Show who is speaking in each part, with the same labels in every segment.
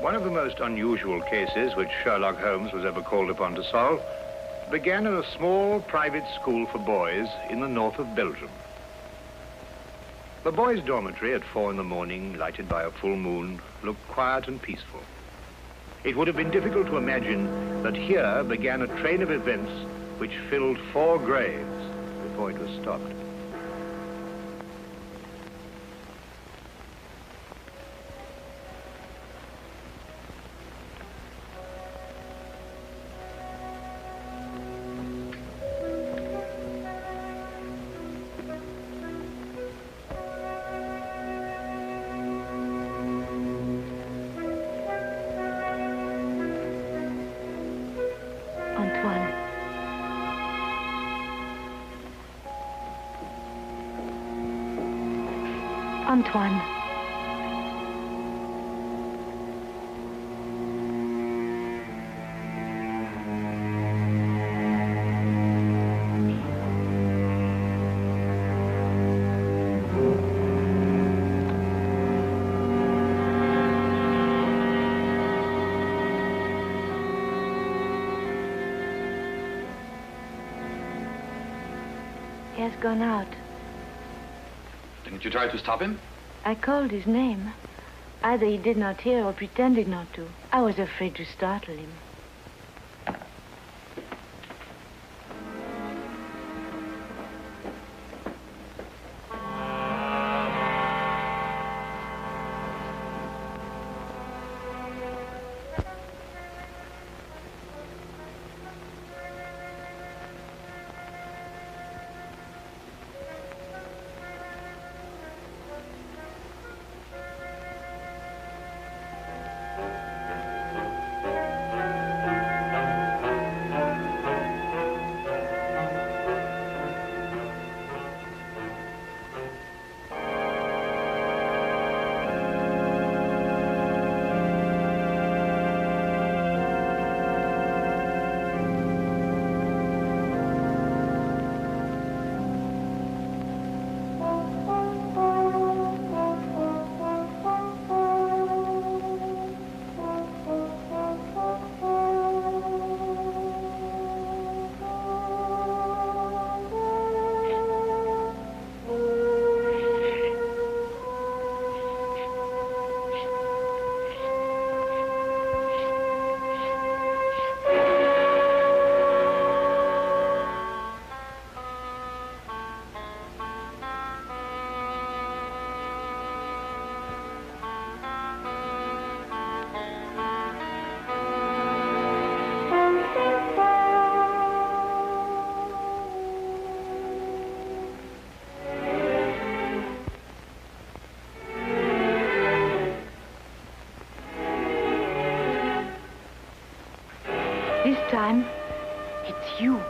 Speaker 1: One of the most unusual cases which Sherlock Holmes was ever called upon to solve began at a small private school for boys in the north of Belgium. The boys' dormitory at 4 in the morning, lighted by a full moon, looked quiet and peaceful. It would have been difficult to imagine that here began a train of events which filled 4 graves before it was stopped.
Speaker 2: Antoine. He has gone out.
Speaker 3: Didn't you try to stop him?
Speaker 2: I called his name. Either he did not hear or pretended not to. I was afraid to startle him. This time, it's you.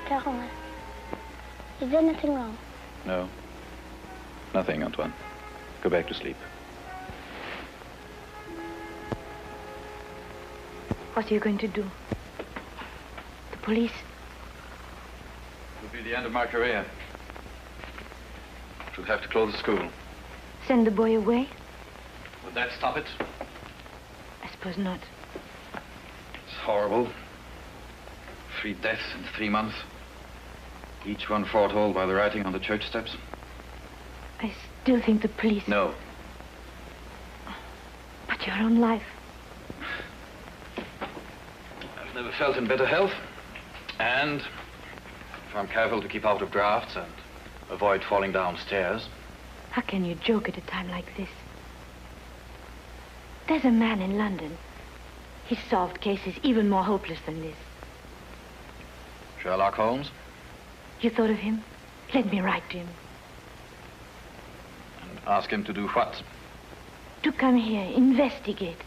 Speaker 4: Caron, is there nothing wrong?
Speaker 3: No. Nothing, Antoine. Go back to sleep.
Speaker 2: What are you going to do? The police?
Speaker 3: It will be the end of my career. Should have to close the school.
Speaker 2: Send the boy away?
Speaker 3: Would that stop it?
Speaker 2: I suppose not.
Speaker 3: It's horrible. 3 deaths in 3 months. Each one foretold by the writing on the church steps.
Speaker 2: I still think the police...
Speaker 3: No.
Speaker 2: But your own life...
Speaker 3: I've never felt in better health. And if I'm careful to keep out of drafts and avoid falling downstairs...
Speaker 2: How can you joke at a time like this? There's a man in London He's solved cases even more hopeless than this.
Speaker 3: Sherlock Holmes?
Speaker 2: You thought of him? Let me write to him.
Speaker 3: And ask him to do what?
Speaker 2: To come here, investigate.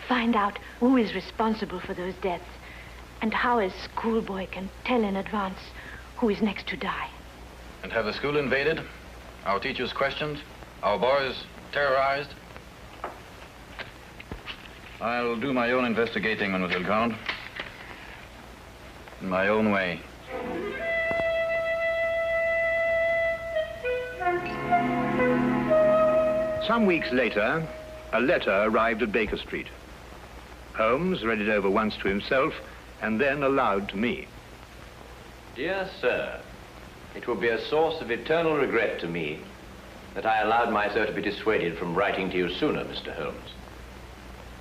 Speaker 2: Find out who is responsible for those deaths and how a schoolboy can tell in advance who is next to die.
Speaker 3: And have the school invaded? Our teachers questioned? Our boys terrorized? I'll do my own investigating, Mademoiselle Grande. In my own way.
Speaker 1: Some weeks later, a letter arrived at Baker Street. Holmes read it over once to himself and then aloud to me.
Speaker 5: Dear sir, it will be a source of eternal regret to me that I allowed myself to be dissuaded from writing to you sooner, Mr. Holmes.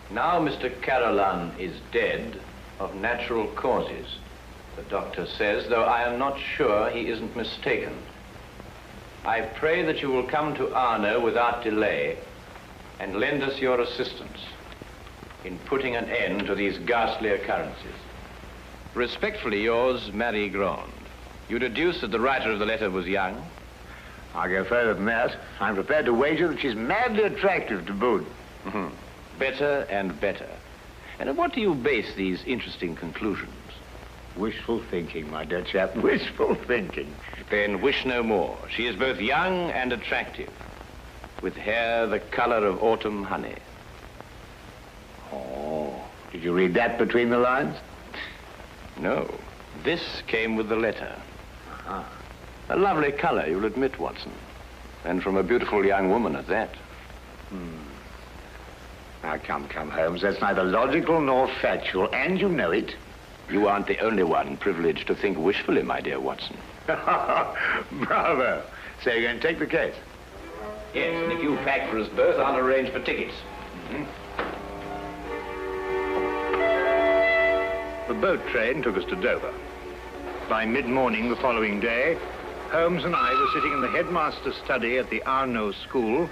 Speaker 5: Now Mr. Carolan is dead of natural causes, the doctor says, though I am not sure he isn't mistaken. I pray that you will come to Arno without delay and lend us your assistance in putting an end to these ghastly occurrences. Respectfully yours, Marie Grande. You deduce that the writer of the letter was young?
Speaker 1: I'll go further than that. I'm prepared to wager that she's madly attractive to boot.
Speaker 5: Better and better. And on what do you base these interesting conclusions?
Speaker 1: Wishful thinking, my dear chap. Wishful thinking.
Speaker 5: Then wish no more. She is both young and attractive, with hair the color of autumn honey.
Speaker 1: Oh, did you read that between the lines?
Speaker 5: No. This came with the letter. A lovely color, you'll admit, Watson. And from a beautiful young woman at that.
Speaker 1: Now, come, Holmes. That's neither logical nor factual, and you know it.
Speaker 5: You aren't the only one privileged to think wishfully, my dear Watson.
Speaker 1: Bravo. So you're going to take the case?
Speaker 5: Yes, and if you pack for us both, I'll arrange for tickets.
Speaker 1: The boat train took us to Dover. By mid-morning the following day, Holmes and I were sitting in the headmaster's study at the Arno School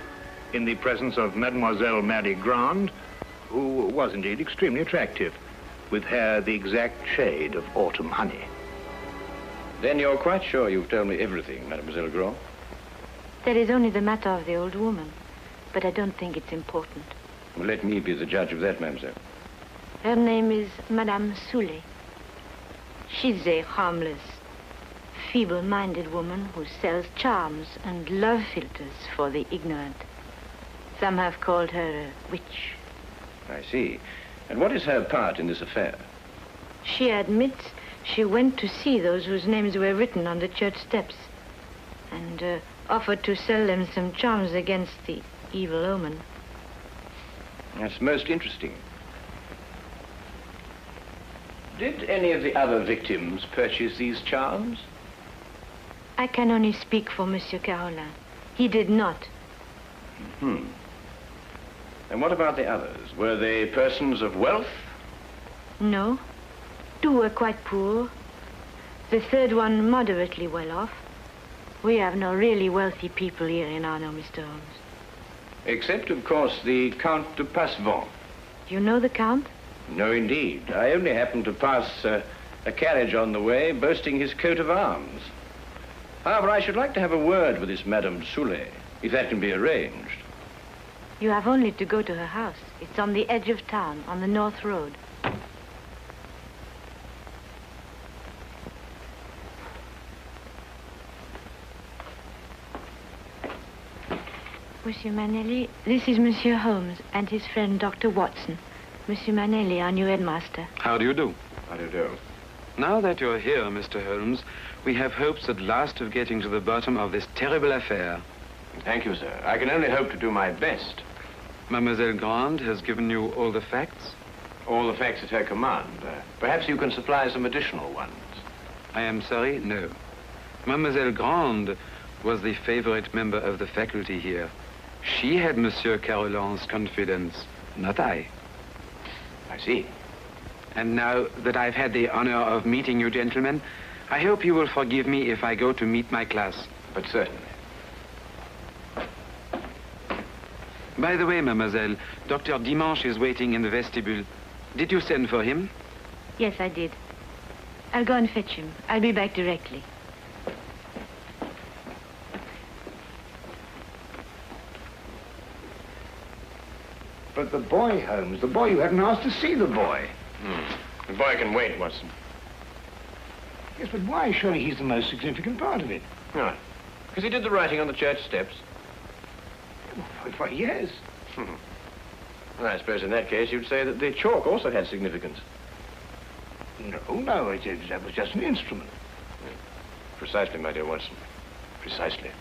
Speaker 1: in the presence of Mademoiselle Marie Grande, who was indeed extremely attractive, with hair the exact shade of autumn honey.
Speaker 5: Then you're quite sure you've told me everything, Mademoiselle Grande?
Speaker 2: That is only the matter of the old woman, but I don't think it's important.
Speaker 5: Well, let me be the judge of that, mademoiselle.
Speaker 2: Her name is Madame Soulet. She's a harmless, feeble-minded woman who sells charms and love philters for the ignorant. Some have called her a witch.
Speaker 5: I see. And what is her part in this affair?
Speaker 2: She admits she went to see those whose names were written on the church steps and offered to sell them some charms against the evil omen.
Speaker 5: That's most interesting. Did any of the other victims purchase these charms?
Speaker 2: I can only speak for Monsieur Carolan. He did not.
Speaker 5: And what about the others? Were they persons of wealth?
Speaker 2: No. Two were quite poor. The third one moderately well off. We have no really wealthy people here in Arno, Mr. Holmes.
Speaker 5: Except, of course, the Count de Passevant.
Speaker 2: You know the Count?
Speaker 5: No, indeed. I only happened to pass a carriage on the way boasting his coat of arms. However, I should like to have a word with this Madame Soulet, if that can be arranged.
Speaker 2: You have only to go to her house. It's on the edge of town, on the North Road. Monsieur Manelli, this is Monsieur Holmes and his friend Dr. Watson. Monsieur Manelli, our new headmaster.
Speaker 6: How do you do?
Speaker 5: How do you do?
Speaker 6: Now that you're here, Mr. Holmes, we have hopes at last of getting to the bottom of this terrible affair.
Speaker 5: Thank you, sir. I can only hope to do my best.
Speaker 6: Mademoiselle Grande has given you all the facts?
Speaker 5: All the facts at her command. Perhaps you can supply some additional ones.
Speaker 6: I am sorry, no. Mademoiselle Grande was the favorite member of the faculty here. She had Monsieur Carolan's confidence, not I.
Speaker 5: I see.
Speaker 6: And now that I've had the honor of meeting you gentlemen, I hope you will forgive me if I go to meet my class.
Speaker 5: But certainly.
Speaker 6: By the way, mademoiselle, Dr. Dimanche is waiting in the vestibule. Did you send for him?
Speaker 2: Yes, I did. I'll go and fetch him. I'll be back directly.
Speaker 1: But the boy, Holmes, the boy, you hadn't asked to see the boy.
Speaker 5: The boy can wait, Watson.
Speaker 1: Yes, but why? Surely he's the most significant part of it.
Speaker 5: No, because he did the writing on the church steps.
Speaker 1: Why, yes.
Speaker 5: Well, I suppose in that case you'd say that the chalk also had significance.
Speaker 1: No, that was just an instrument.
Speaker 5: Precisely, my dear Watson. Precisely.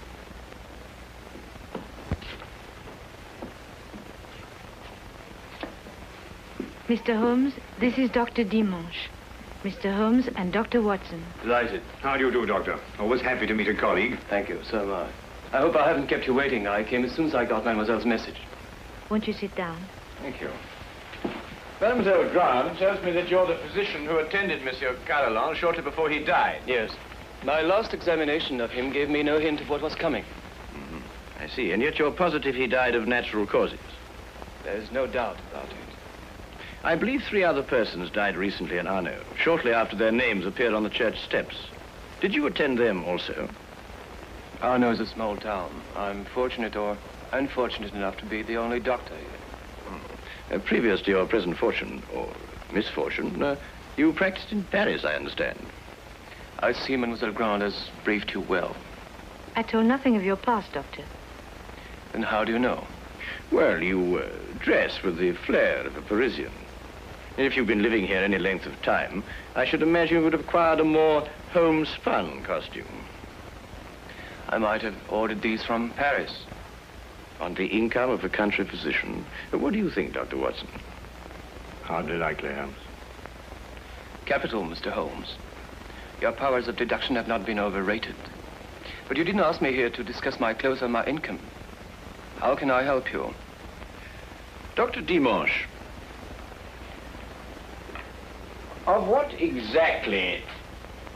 Speaker 2: Mr. Holmes, this is Dr. Dimanche. Mr. Holmes and Dr. Watson.
Speaker 7: Delighted.
Speaker 1: How do you do, Doctor? Always happy to meet a colleague.
Speaker 7: Thank you, so am I. I hope I haven't kept you waiting. I came as soon as I got Mademoiselle's message.
Speaker 2: Won't you sit down?
Speaker 5: Thank you. Mademoiselle Grant tells me that you're the physician who attended Monsieur Carolan shortly before he died.
Speaker 7: Yes. My last examination of him gave me no hint of what was coming.
Speaker 5: I see, and yet you're positive he died of natural causes.
Speaker 7: There's no doubt about it.
Speaker 5: I believe 3 other persons died recently in Arno, shortly after their names appeared on the church steps. Did you attend them also?
Speaker 7: Arno is a small town. I'm fortunate or unfortunate enough to be the only doctor here.
Speaker 5: Previous to your present fortune, or misfortune, you practiced in Paris, I understand.
Speaker 7: I see Mademoiselle Grant has briefed you well.
Speaker 2: I told nothing of your past, Doctor.
Speaker 7: Then how do you know?
Speaker 5: Well, you dress with the flair of a Parisian. If you've been living here any length of time, I should imagine you would have acquired a more homespun costume.
Speaker 7: I might have ordered these from Paris.
Speaker 5: On the income of a country physician. What do you think, Dr. Watson?
Speaker 1: Hardly likely, Holmes.
Speaker 7: Capital, Mr. Holmes. Your powers of deduction have not been overrated. But you didn't ask me here to discuss my clothes or my income. How can I help you?
Speaker 5: Dr. Dimanche, of what exactly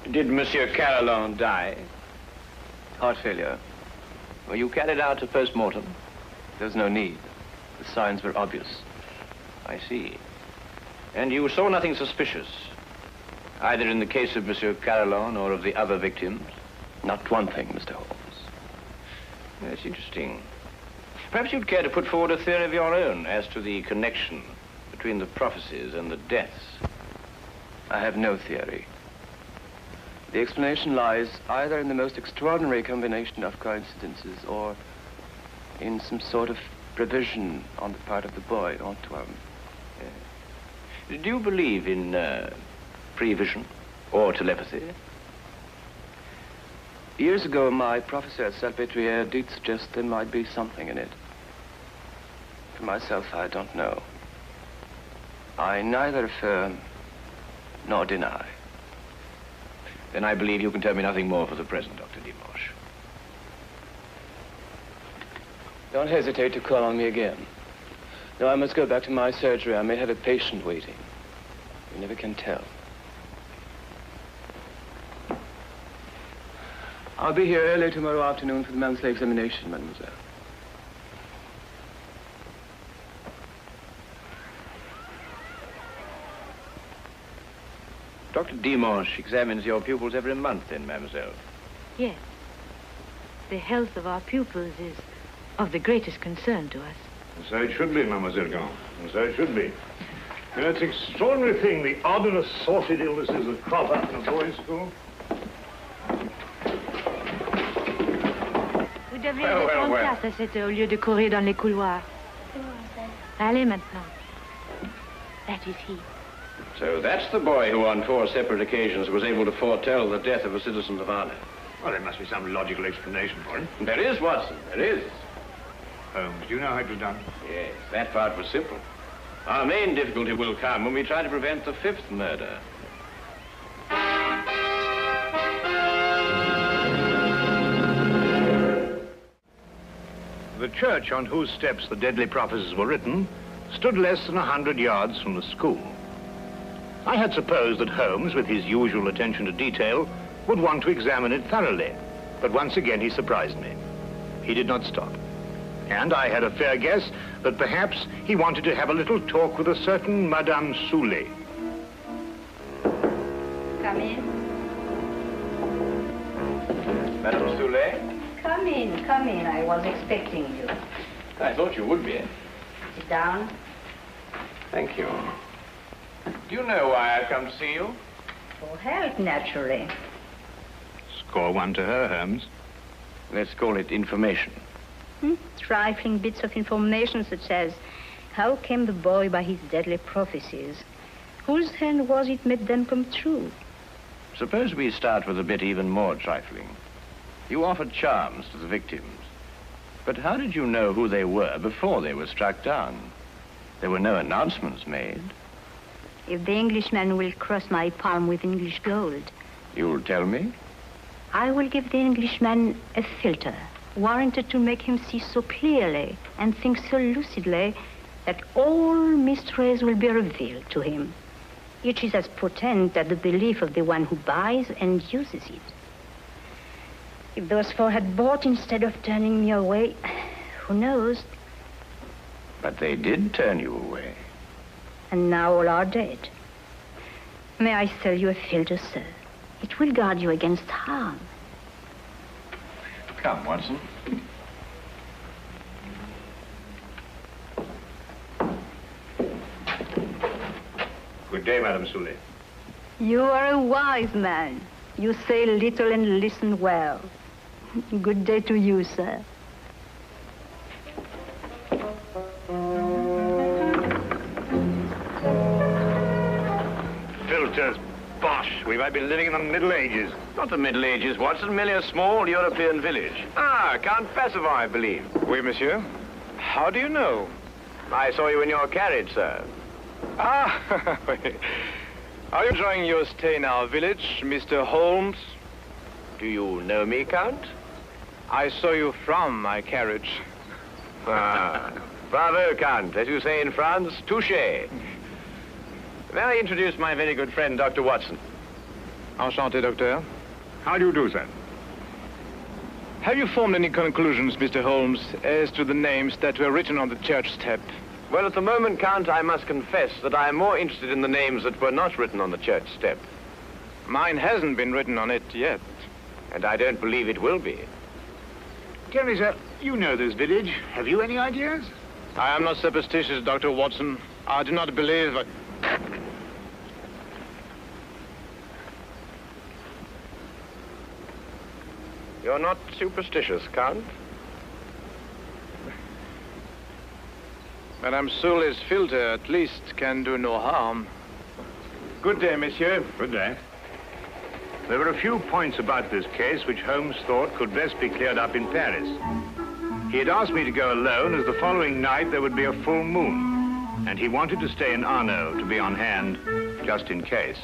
Speaker 5: did Monsieur Carolan die?
Speaker 7: Heart failure.
Speaker 5: Were you carried out a post-mortem?
Speaker 7: There's no need. The signs were obvious.
Speaker 5: I see. And you saw nothing suspicious, either in the case of Monsieur Carolan or of the other victims?
Speaker 7: Not one thing, Mr. Holmes.
Speaker 5: That's interesting. Perhaps you'd care to put forward a theory of your own as to the connection between the prophecies and the deaths.
Speaker 7: I have no theory. The explanation lies either in the most extraordinary combination of coincidences or in some sort of provision on the part of the boy, Antoine.
Speaker 5: Do you believe in prevision or telepathy?
Speaker 7: Years ago, my professor at Salpêtrière did suggest there might be something in it. For myself, I don't know. I neither affirm nor deny.
Speaker 5: Then I believe you can tell me nothing more for the present, Dr. Dimanche.
Speaker 7: Don't hesitate to call on me again. Though I must go back to my surgery, I may have a patient waiting. You never can tell. I'll be here early tomorrow afternoon for the monthly examination, mademoiselle.
Speaker 5: Dr. Dimanche examines your pupils every month, then, mademoiselle?
Speaker 2: Yes. The health of our pupils is of the greatest concern to us.
Speaker 1: And so it should be, Mademoiselle Grant. And so it should be. You know, it's an extraordinary thing, the odd and assorted illnesses that crop up in a boys' school.
Speaker 2: Vous devriez être en classe à cette heure au lieu de courir dans les couloirs. Allez maintenant. That is he.
Speaker 5: So that's the boy who on 4 separate occasions was able to foretell the death of a citizen of Arno.
Speaker 1: Well, there must be some logical explanation for it.
Speaker 5: There is, Watson, there is.
Speaker 1: Holmes, do you know how it was done?
Speaker 5: Yes, that part was simple. Our main difficulty will come when we try to prevent the 5th murder.
Speaker 1: The church on whose steps the deadly prophecies were written stood less than 100 yards from the school. I had supposed that Holmes, with his usual attention to detail, would want to examine it thoroughly, but once again he surprised me. He did not stop. And I had a fair guess that perhaps he wanted to have a little talk with a certain Madame Soulet.
Speaker 2: Come in.
Speaker 5: Madame Soulet?
Speaker 2: Come in, come in. I was expecting you.
Speaker 5: I thought you would be.
Speaker 2: Sit down.
Speaker 5: Thank you. Do you know why I've come to see you?
Speaker 2: For help, naturally.
Speaker 1: Score one to her, Holmes.
Speaker 5: Let's call it information.
Speaker 2: Trifling bits of information such as how came the boy by his deadly prophecies? Whose hand was it made them come true?
Speaker 5: Suppose we start with a bit even more trifling. You offered charms to the victims. But how did you know who they were before they were struck down? There were no announcements made.
Speaker 2: If the Englishman will cross my palm with English gold,
Speaker 5: You'll tell me?
Speaker 2: I will give the Englishman a filter, warranted to make him see so clearly and think so lucidly that all mysteries will be revealed to him. Each is as potent as the belief of the one who buys and uses it. If those four had bought instead of turning me away, who knows?
Speaker 5: But they did turn you away.
Speaker 2: And now all are dead. May I sell you a filter, sir? It will guard you against harm.
Speaker 5: Come, Watson.
Speaker 1: Good day, Madame Soulet.
Speaker 2: You are a wise man. You say little and listen well. Good day to you, sir.
Speaker 1: Filters, bosh. We might be living in the Middle Ages.
Speaker 5: Not the Middle Ages, Watson. Merely a small European village. Ah, Count Pacifier, I believe.
Speaker 6: Oui, monsieur. How do you know?
Speaker 5: I saw you in your carriage, sir.
Speaker 6: Ah, are you enjoying your stay in our village, Mr. Holmes?
Speaker 5: Do you know me, Count?
Speaker 6: I saw you from my carriage.
Speaker 5: Ah, bravo, Count. As you say in France, touché. May I introduce my very good friend, Dr. Watson?
Speaker 6: Enchanté, docteur.
Speaker 1: How do you do, sir?
Speaker 6: Have you formed any conclusions, Mr. Holmes, as to the names that were written on the church step?
Speaker 5: Well, at the moment, Count, I must confess that I am more interested in the names that were not written on the church step.
Speaker 6: Mine hasn't been written on it yet.
Speaker 5: And I don't believe it will be.
Speaker 1: Tell me, sir, you know this village. Have you any ideas?
Speaker 6: I am not superstitious, Dr. Watson. I do not believe...
Speaker 5: You're not superstitious, Count?
Speaker 6: Madame Soulet's filter, at least, can do no harm.
Speaker 1: Good day, monsieur. Good day. There were a few points about this case which Holmes thought could best be cleared up in Paris. He had asked me to go alone, as the following night there would be a full moon, and he wanted to stay in Arno to be on hand, just in case.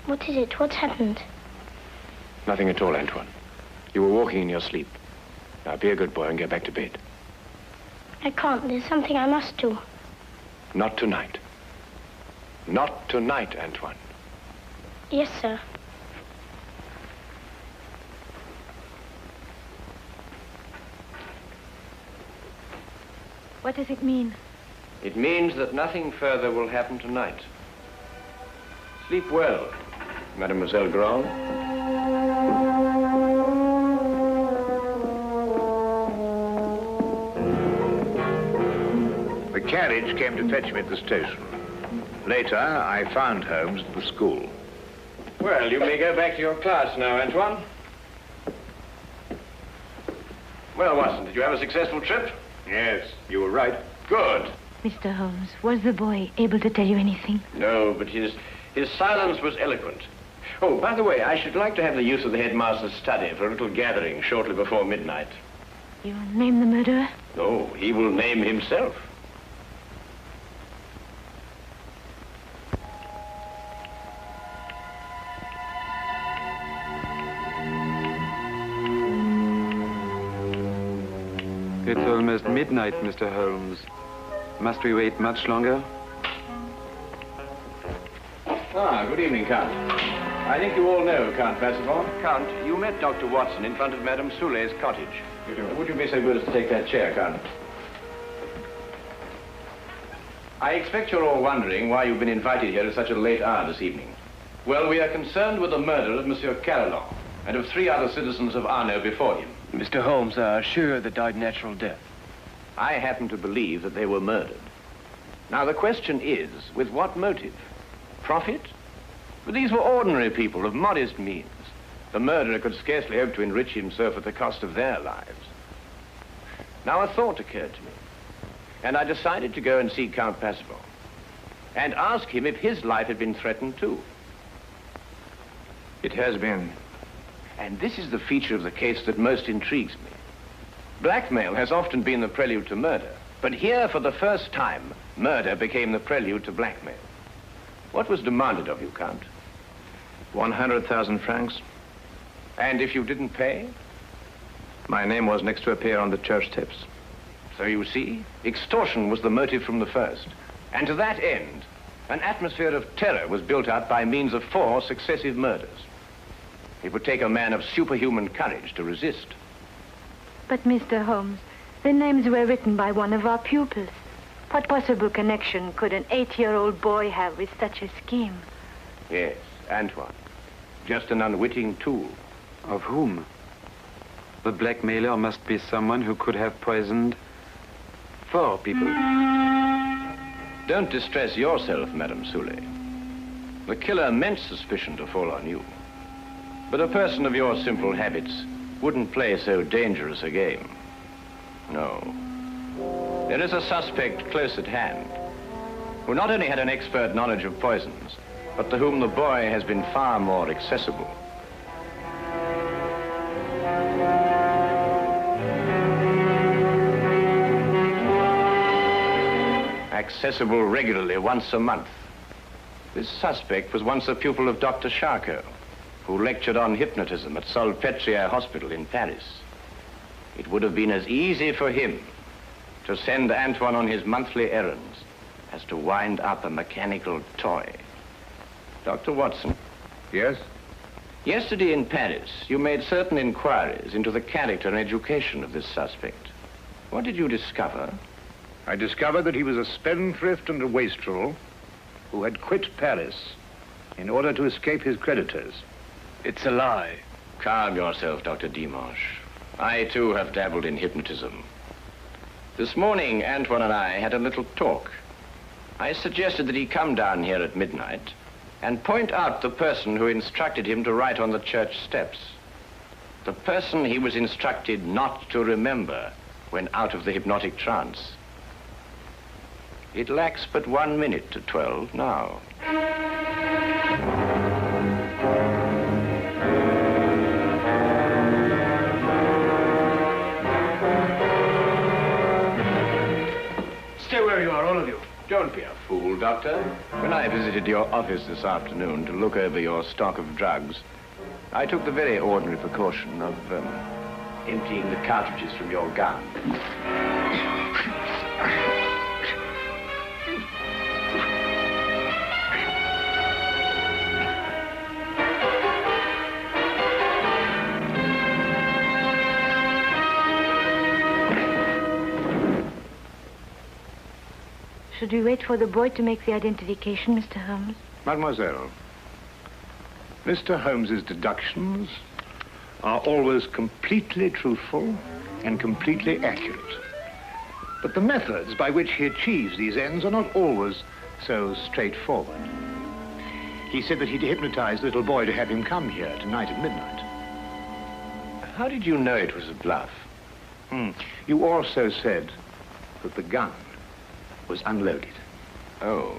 Speaker 4: What is it? What's happened?
Speaker 5: Nothing at all, Antoine. You were walking in your sleep. Now, be a good boy and get back to bed.
Speaker 4: I can't. There's something I must do.
Speaker 5: Not tonight. Not tonight, Antoine.
Speaker 4: Yes, sir.
Speaker 2: What does it mean?
Speaker 5: It means that nothing further will happen tonight. Sleep well, Mademoiselle Grand.
Speaker 1: The carriage came to fetch me at the station. Later, I found Holmes at the school.
Speaker 5: Well, you may go back to your class now, Antoine. Well, Watson, did you have a successful trip?
Speaker 1: Yes, you were right.
Speaker 5: Good.
Speaker 2: Mr. Holmes, was the boy able to tell you anything?
Speaker 5: No, but his silence was eloquent. Oh, by the way, I should like to have the use of the headmaster's study for a little gathering shortly before midnight.
Speaker 2: You'll name the murderer?
Speaker 5: No, he will name himself.
Speaker 6: It's almost midnight, Mr. Holmes. Must we wait much longer?
Speaker 5: Ah, good evening, Count. I think you all know Count Percival. Count, you met Dr. Watson in front of Madame Soulet's cottage. Would you be so good as to take that chair, Count? I expect you're all wondering why you've been invited here at such a late hour this evening. Well, we are concerned with the murder of Monsieur Carolan and of 3 other citizens of Arno before him.
Speaker 7: Mr. Holmes are sure they died natural death.
Speaker 5: I happen to believe that they were murdered. Now, the question is, with what motive? Profit? But these were ordinary people of modest means. The murderer could scarcely hope to enrich himself at the cost of their lives. Now, a thought occurred to me, and I decided to go and see Count Percival and ask him if his life had been threatened too.
Speaker 8: It has been.
Speaker 5: And this is the feature of the case that most intrigues me. Blackmail has often been the prelude to murder, but here, for the first time, murder became the prelude to blackmail. What was demanded of you, Count?
Speaker 8: 100,000 francs.
Speaker 5: And if you didn't pay?
Speaker 8: My name was next to appear on the church tips.
Speaker 5: So you see, extortion was the motive from the first. And to that end, an atmosphere of terror was built up by means of 4 successive murders. It would take a man of superhuman courage to resist.
Speaker 2: But, Mr. Holmes, the names were written by one of our pupils. What possible connection could an 8-year-old boy have with such a scheme?
Speaker 5: Yes, Antoine. Just an unwitting tool.
Speaker 6: Of whom? The blackmailer must be someone who could have poisoned 4 people.
Speaker 5: Don't distress yourself, Madame Soulet. The killer meant suspicion to fall on you. But a person of your simple habits wouldn't play so dangerous a game. No. There is a suspect close at hand, who not only had an expert knowledge of poisons, but to whom the boy has been far more accessible. Accessible regularly once a month. This suspect was once a pupil of Dr. Charcot, who lectured on hypnotism at Salpêtrière Hospital in Paris. It would have been as easy for him to send Antoine on his monthly errands as to wind up a mechanical toy. Dr. Watson?
Speaker 1: Yes?
Speaker 5: Yesterday in Paris, you made certain inquiries into the character and education of this suspect. What did you discover?
Speaker 1: I discovered that he was a spendthrift and a wastrel who had quit Paris in order to escape his creditors.
Speaker 7: It's a lie.
Speaker 5: Calm yourself, Dr. Dimanche. I, too, have dabbled in hypnotism. This morning, Antoine and I had a little talk. I suggested that he come down here at midnight and point out the person who instructed him to write on the church steps. The person he was instructed not to remember when out of the hypnotic trance. It lacks but 1 minute to 12 now.
Speaker 7: Stay where you are, all of you.
Speaker 5: Don't be a fool, Doctor. When I visited your office this afternoon to look over your stock of drugs, I took the very ordinary precaution of emptying the cartridges from your gun.
Speaker 2: Should we wait for the boy to make the identification, Mr. Holmes?
Speaker 1: Mademoiselle, Mr. Holmes's deductions are always completely truthful and completely accurate. But the methods by which he achieves these ends are not always so straightforward. He said that he'd hypnotized the little boy to have him come here tonight at midnight.
Speaker 5: How did you know it was a bluff?
Speaker 1: You also said that the gun was unloaded.
Speaker 5: Oh,